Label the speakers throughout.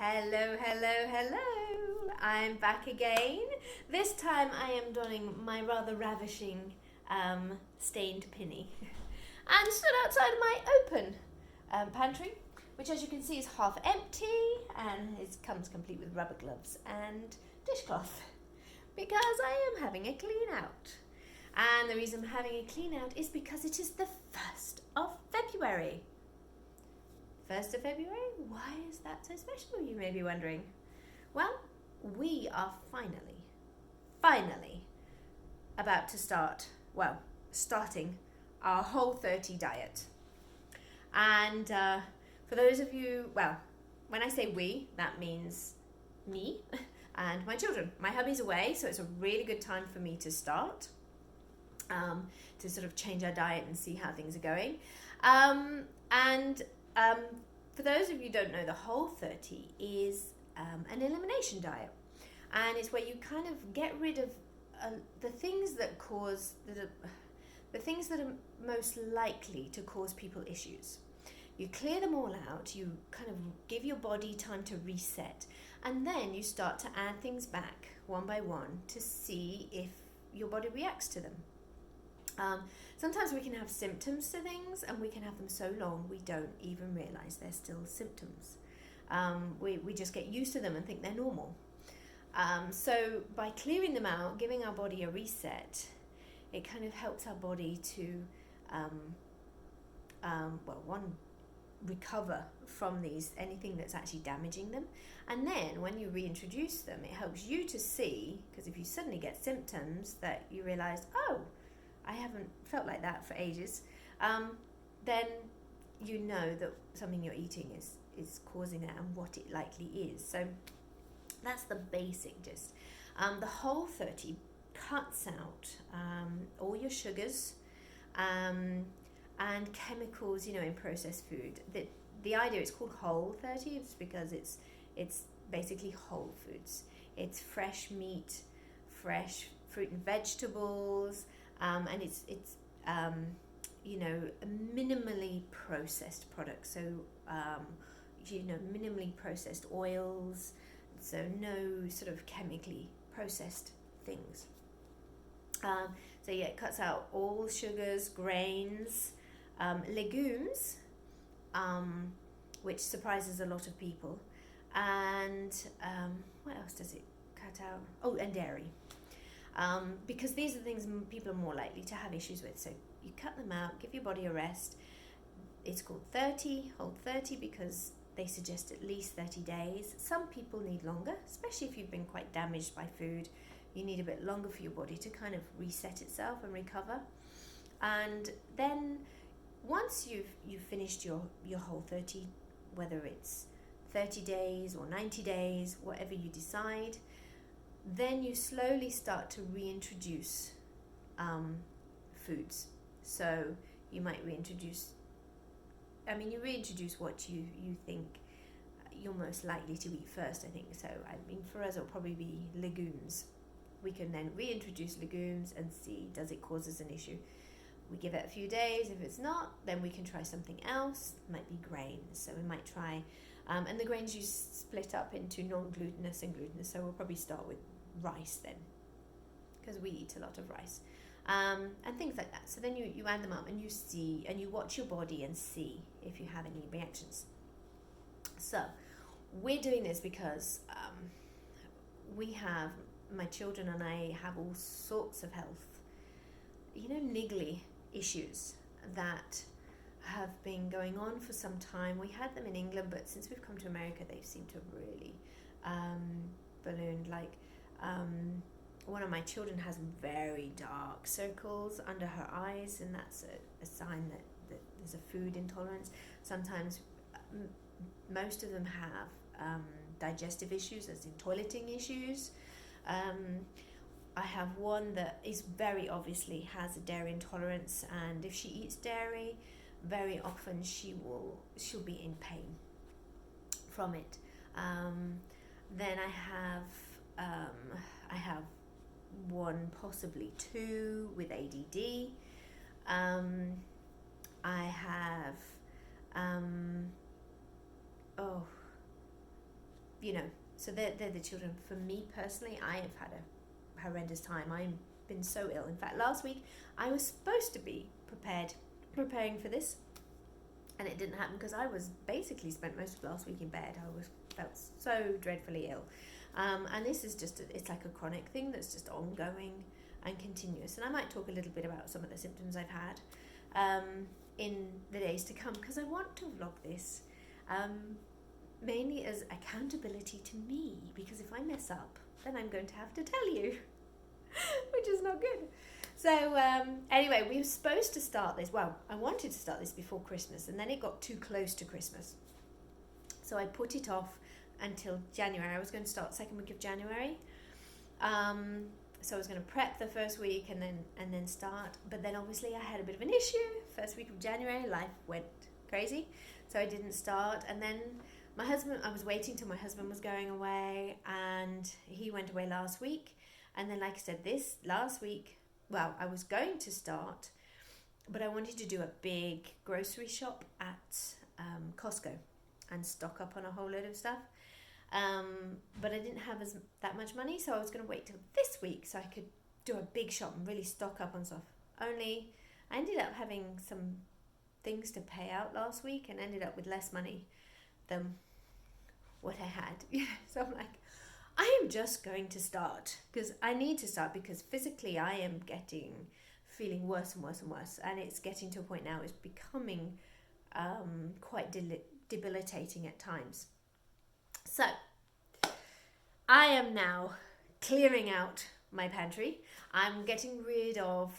Speaker 1: Hello, hello, hello. I'm back again. This time I am donning my rather ravishing stained pinny and stood outside my open pantry, which as you can see is half empty and it comes complete with rubber gloves and dishcloth because I am having a clean out. And the reason I'm having a clean out is because it is the 1st of February. 1st of February? Why is that so special, you may be wondering? Well, we are finally about to starting our Whole30 diet. And for those of you, when I say we, that means me and my children. My hubby's away, so it's a really good time for me to start, to sort of change our diet and see how things are going. For those of you who don't know, the Whole30 is an elimination diet, and it's where you kind of get rid of the things that are most likely to cause people issues. You clear them all out, you kind of give your body time to reset, and then you start to add things back one by one to see if your body reacts to them. Sometimes we can have symptoms to things and we can have them so long we don't even realize they're still symptoms. We just get used to them and think they're normal. So by clearing them out, giving our body a reset, it kind of helps our body to recover from anything that's actually damaging them. And then when you reintroduce them, it helps you to see, because if you suddenly get symptoms that you realize, oh, I haven't felt like that for ages, then you know that something you're eating is causing that and what it likely is. So that's the basic gist. The Whole30 cuts out all your sugars and chemicals, in processed food. The idea it's called Whole30 is because it's basically whole foods. It's fresh meat, fresh fruit and vegetables, and it's minimally processed products. So minimally processed oils. So no sort of chemically processed things. It cuts out all sugars, grains, legumes, which surprises a lot of people. And what else does it cut out? Oh, and dairy. Because these are the things people are more likely to have issues with. So you cut them out, give your body a rest. It's called Whole30, because they suggest at least 30 days. Some people need longer, especially if you've been quite damaged by food. You need a bit longer for your body to kind of reset itself and recover. And then once you've finished your Whole30, whether it's 30 days or 90 days, whatever you decide, then you slowly start to reintroduce foods. So you might reintroduce what you think you're most likely to eat first, I think. So, for us, it'll probably be legumes. We can then reintroduce legumes and see, does it cause us an issue? We give it a few days. If it's not, then we can try something else. It might be grains. So we might try, and the grains you split up into non-glutinous and glutinous. So we'll probably start with rice then, because we eat a lot of rice, and things like that. So then you add them up and you see, and you watch your body and see if you have any reactions. So we're doing this because my children and I have all sorts of health, niggly issues that have been going on for some time. We had them in England, but since we've come to America, they've seemed to have really ballooned. One of my children has very dark circles under her eyes, and that's a sign that there's a food intolerance. Sometimes most of them have digestive issues, as in toileting issues. I have one that is very obviously has a dairy intolerance, and if she eats dairy, very often she'll be in pain from it. Then I have one, possibly two, with ADD. I have so they're the children. For me personally, I have had a horrendous time. I've been so ill. In fact, last week I was supposed to be preparing for this, and it didn't happen because I was basically spent most of last week in bed. Felt so dreadfully ill, and this is it's like a chronic thing that's just ongoing and continuous. And I might talk a little bit about some of the symptoms I've had in the days to come, because I want to vlog this mainly as accountability to me, because if I mess up, then I'm going to have to tell you, which is not good. So anyway, we were supposed to start this. Well, I wanted to start this before Christmas, and then it got too close to Christmas. So I put it off until January. I was going to start second week of January. So I was going to prep the first week and then start. But then obviously I had a bit of an issue. First week of January, life went crazy. So I didn't start. And then I was waiting till my husband was going away, and he went away last week. And then, like I said, last week, well, I was going to start, but I wanted to do a big grocery shop at Costco and stock up on a whole load of stuff. But I didn't have that much money, so I was going to wait till this week so I could do a big shop and really stock up on stuff. Only I ended up having some things to pay out last week and ended up with less money than what I had. So I'm like, I am just going to start, because I need to start, because physically I am feeling worse and worse and worse, and it's getting to a point now, it's becoming quite debilitating at times. So I am now clearing out my pantry. I'm getting rid of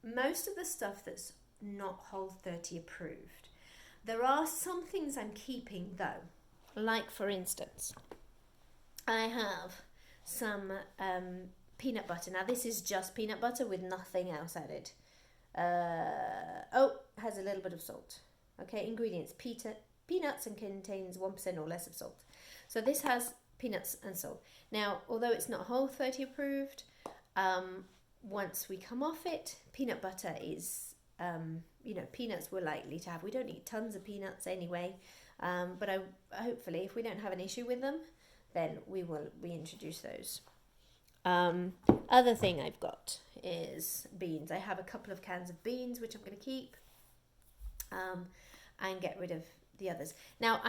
Speaker 1: most of the stuff that's not Whole30 approved. There are some things I'm keeping though, like for instance, I have some peanut butter. Now this is just peanut butter with nothing else added. Has a little bit of salt. Okay, ingredients: peanuts, and contains 1% or less of salt. So this has peanuts and salt. Now, although it's not Whole30 approved, once we come off it, peanut butter is, peanuts we're likely to have. We don't eat tons of peanuts anyway, but hopefully if we don't have an issue with them, then we will reintroduce those. Other thing I've got is beans. I have a couple of cans of beans, which I'm going to keep, and get rid of the others. Now,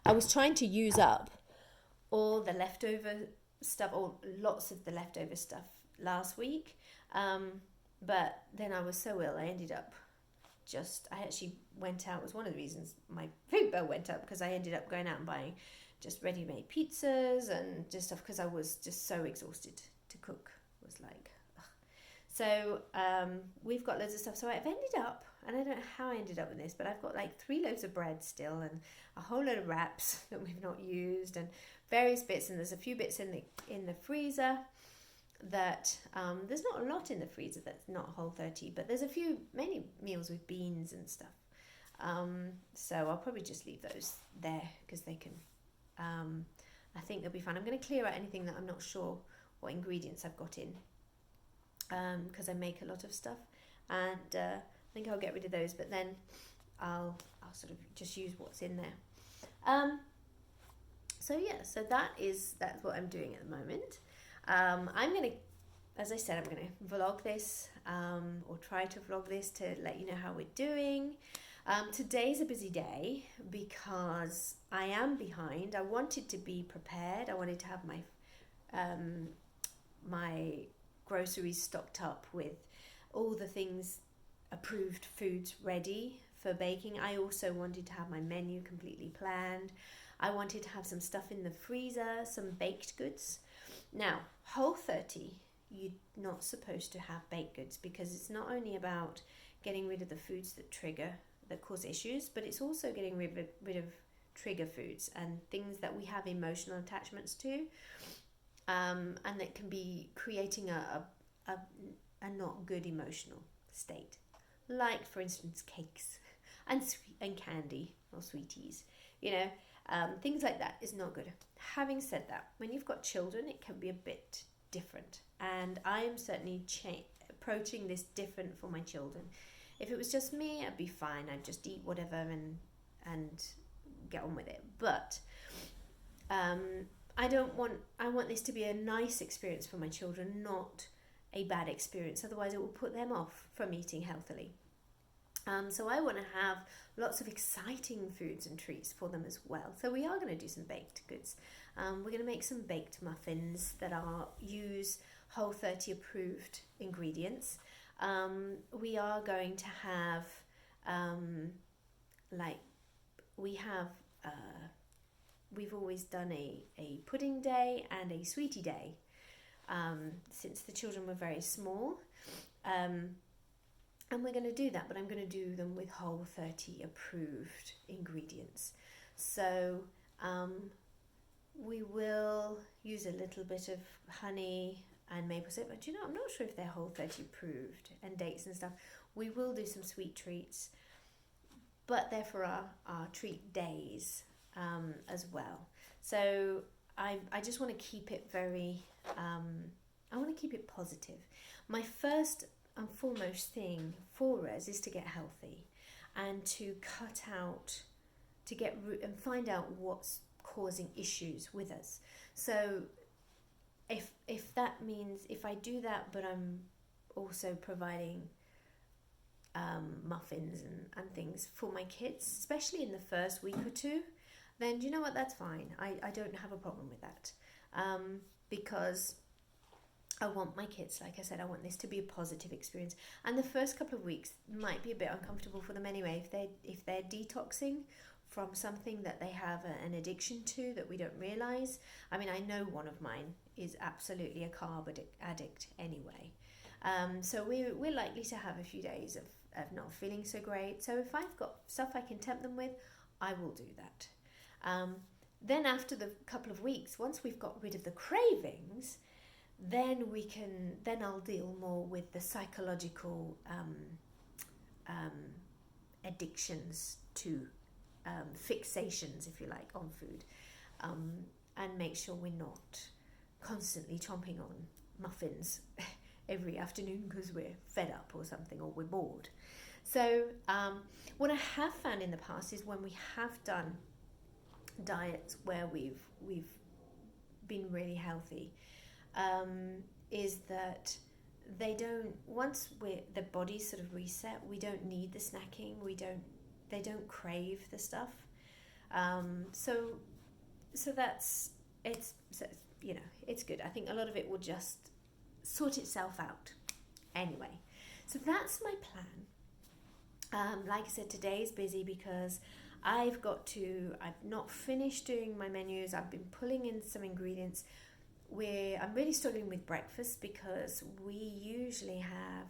Speaker 1: I was trying to use up all the leftover stuff, or lots of the leftover stuff last week, but then I was so ill, I ended up I actually went out. It was one of the reasons my food bill went up, because I ended up going out and buying just ready-made pizzas and just stuff, because I was just so exhausted to cook. It was like, ugh. So we've got loads of stuff. So I've ended up, and I don't know how I ended up with this, but I've got like 3 loaves of bread still, and a whole load of wraps that we've not used, and various bits. And there's a few bits in the freezer that there's not a lot in the freezer that's not Whole30, but there's many meals with beans and stuff. So I'll probably just leave those there, because they can. I think they'll be fine. I'm going to clear out anything that I'm not sure what ingredients I've got in, because I make a lot of stuff, and I think I'll get rid of those, but then I'll sort of just use what's in there. So that's what I'm doing at the moment. I'm going to, as I said, I'm going to vlog this, or try to vlog this to let you know how we're doing. Today's a busy day because I am behind. I wanted to be prepared. I wanted to have my groceries stocked up with all the things, approved foods ready for baking. I also wanted to have my menu completely planned. I wanted to have some stuff in the freezer, some baked goods. Now, Whole30, you're not supposed to have baked goods, because it's not only about getting rid of the foods that cause issues, but it's also getting rid of trigger foods and things that we have emotional attachments to, and that can be creating a not good emotional state, like for instance cakes and candy or sweeties, things like that is not good. Having said that, when you've got children, it can be a bit different, and I am certainly approaching this different for my children. If it was just me, I'd be fine. I'd just eat whatever and get on with it. But I want this to be a nice experience for my children, not a bad experience. Otherwise, it will put them off from eating healthily. So I want to have lots of exciting foods and treats for them as well. So we are going to do some baked goods. We're going to make some baked muffins that use Whole30 approved ingredients. We are going to have we've always done a pudding day and a sweetie day since the children were very small. And we're going to do that, but I'm going to do them with Whole30 approved ingredients. So we will use a little bit of honey and maple syrup, but I'm not sure if they're Whole30 approved, and dates and stuff. We will do some sweet treats, but they're for our treat days as well. So I just want to keep it very, I want to keep it positive. My first and foremost thing for us is to get healthy and to and find out what's causing issues with us. So if that means, if I do that, but I'm also providing muffins and things for my kids, especially in the first week or two, then do you know what, that's fine. I don't have a problem with that, because I want my kids, like I said, I want this to be a positive experience. And the first couple of weeks might be a bit uncomfortable for them anyway, if they're detoxing from something that they have an addiction to that we don't realize. I mean, I know one of mine is absolutely a carb addict anyway. So we're likely to have a few days of not feeling so great. So if I've got stuff I can tempt them with, I will do that. Then after the couple of weeks, once we've got rid of the cravings, then I'll deal more with the psychological addictions to fixations, if you like, on food, and make sure we're not constantly chomping on muffins every afternoon because we're fed up or something, or we're bored. So what I have found in the past is when we have done diets where we've been really healthy, is that once the body's sort of reset, we don't need the snacking, they don't crave the stuff, so it's good. I think a lot of it will just sort itself out anyway. So that's my plan. Like I said, today's busy because I've not finished doing my menus. I've been pulling in some ingredients. I'm really struggling with breakfast because we usually have,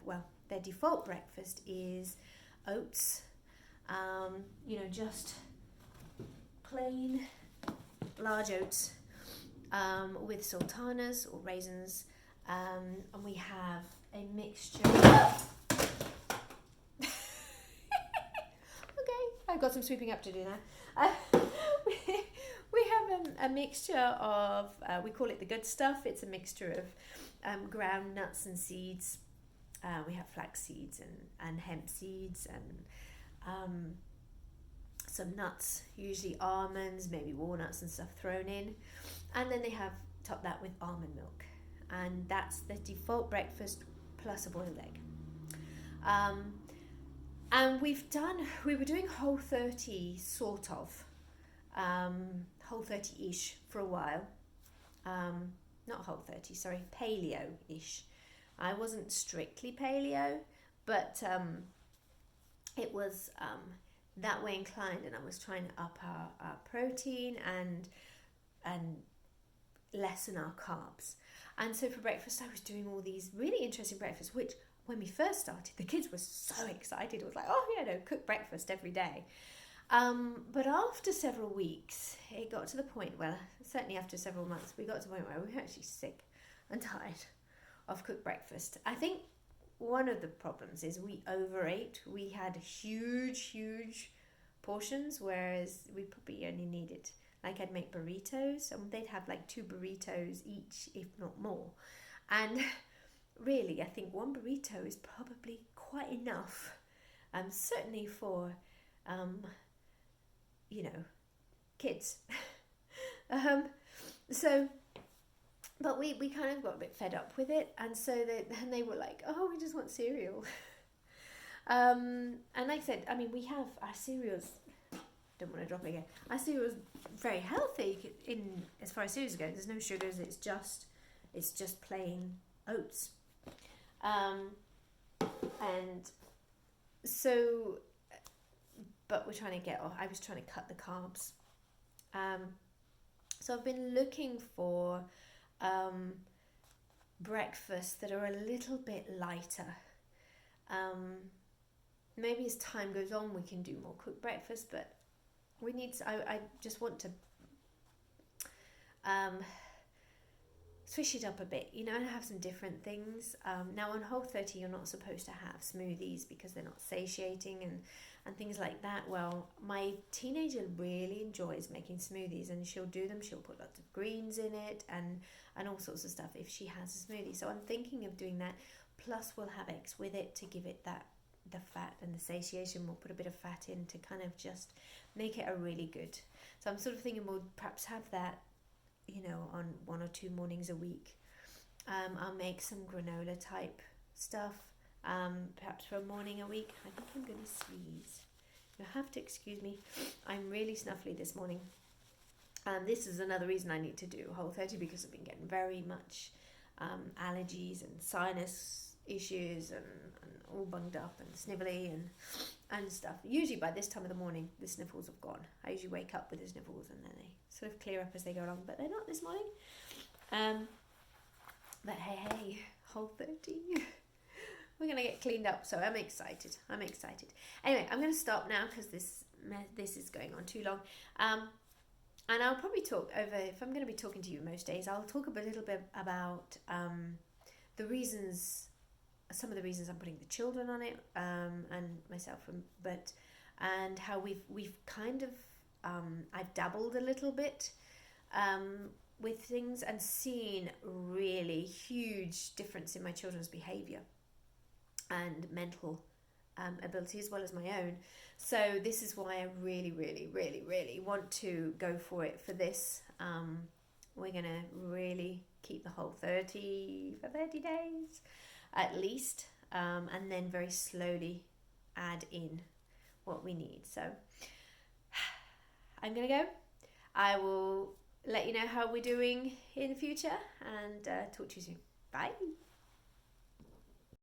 Speaker 1: their default breakfast is oats, just plain large oats with sultanas or raisins, and we have a mixture. Okay, I've got some sweeping up to do now. We have a mixture of, we call it the good stuff. It's a mixture of ground nuts and seeds. We have flax seeds and hemp seeds and some nuts, usually almonds, maybe walnuts and stuff thrown in. And then they have topped that with almond milk. And that's the default breakfast plus a boiled egg. And we were doing Whole30 sort of, Whole30-ish for a while. Not Whole30, sorry, paleo-ish. I wasn't strictly paleo, but it was that way inclined, and I was trying to up our protein and lessen our carbs. And so for breakfast, I was doing all these really interesting breakfasts, which when we first started, the kids were so excited. It was like, cook breakfast every day. But after several weeks, it got to the point where, certainly after several months, we got to the point where we were actually sick and tired of cooked breakfast. I think one of the problems is we overate. We had huge portions, whereas we probably only needed, like I'd make burritos, and they'd have like 2 burritos each, if not more. And really, I think one burrito is probably quite enough, certainly for, kids. So, but we kind of got a bit fed up with it, and so then they were like, "Oh, we just want cereal." And like I said, I mean, we have our cereals. Don't want to drop it again. Our cereal's very healthy in as far as cereals go. There's no sugars. It's just plain oats. And so, but we're trying to get off. I was trying to cut the carbs. So I've been looking for breakfasts that are a little bit lighter. Maybe as time goes on, we can do more cooked breakfast, but we need. I just want to switch it up a bit, and have some different things. Now on Whole30, you're not supposed to have smoothies because they're not satiating and things like that. Well, my teenager really enjoys making smoothies, and she'll do them. She'll put lots of greens in it and all sorts of stuff if she has a smoothie. So I'm thinking of doing that. Plus, we'll have eggs with it to give it the fat and the satiation. We'll put a bit of fat in to kind of just make it a really good. So I'm sort of thinking we'll perhaps have that, on 1 or 2 mornings a week. I'll make some granola type stuff, perhaps for a morning a week. I think I'm going to sneeze. You'll have to excuse me. I'm really snuffly this morning. This is another reason I need to do Whole30, because I've been getting very much allergies and sinus issues and all bunged up and snivelly and stuff. Usually by this time of the morning, the sniffles have gone. I usually wake up with the sniffles and then they sort of clear up as they go along, but they're not this morning. But hey, Whole30. We're going to get cleaned up, so I'm excited. Anyway, I'm going to stop now because this is going on too long. And I'll probably talk over, if I'm going to be talking to you most days, I'll talk a little bit about some of the reasons I'm putting the children on it, and myself, and how we've kind of, I've dabbled a little bit with things and seen really huge difference in my children's behaviour and mental ability as well as my own. So this is why I really, really, really, really want to go for it for this. We're going to really keep the Whole30 for 30 days at least, and then very slowly add in what we need. So I'm going to go. I will let you know how we're doing in the future, and talk to you soon. Bye.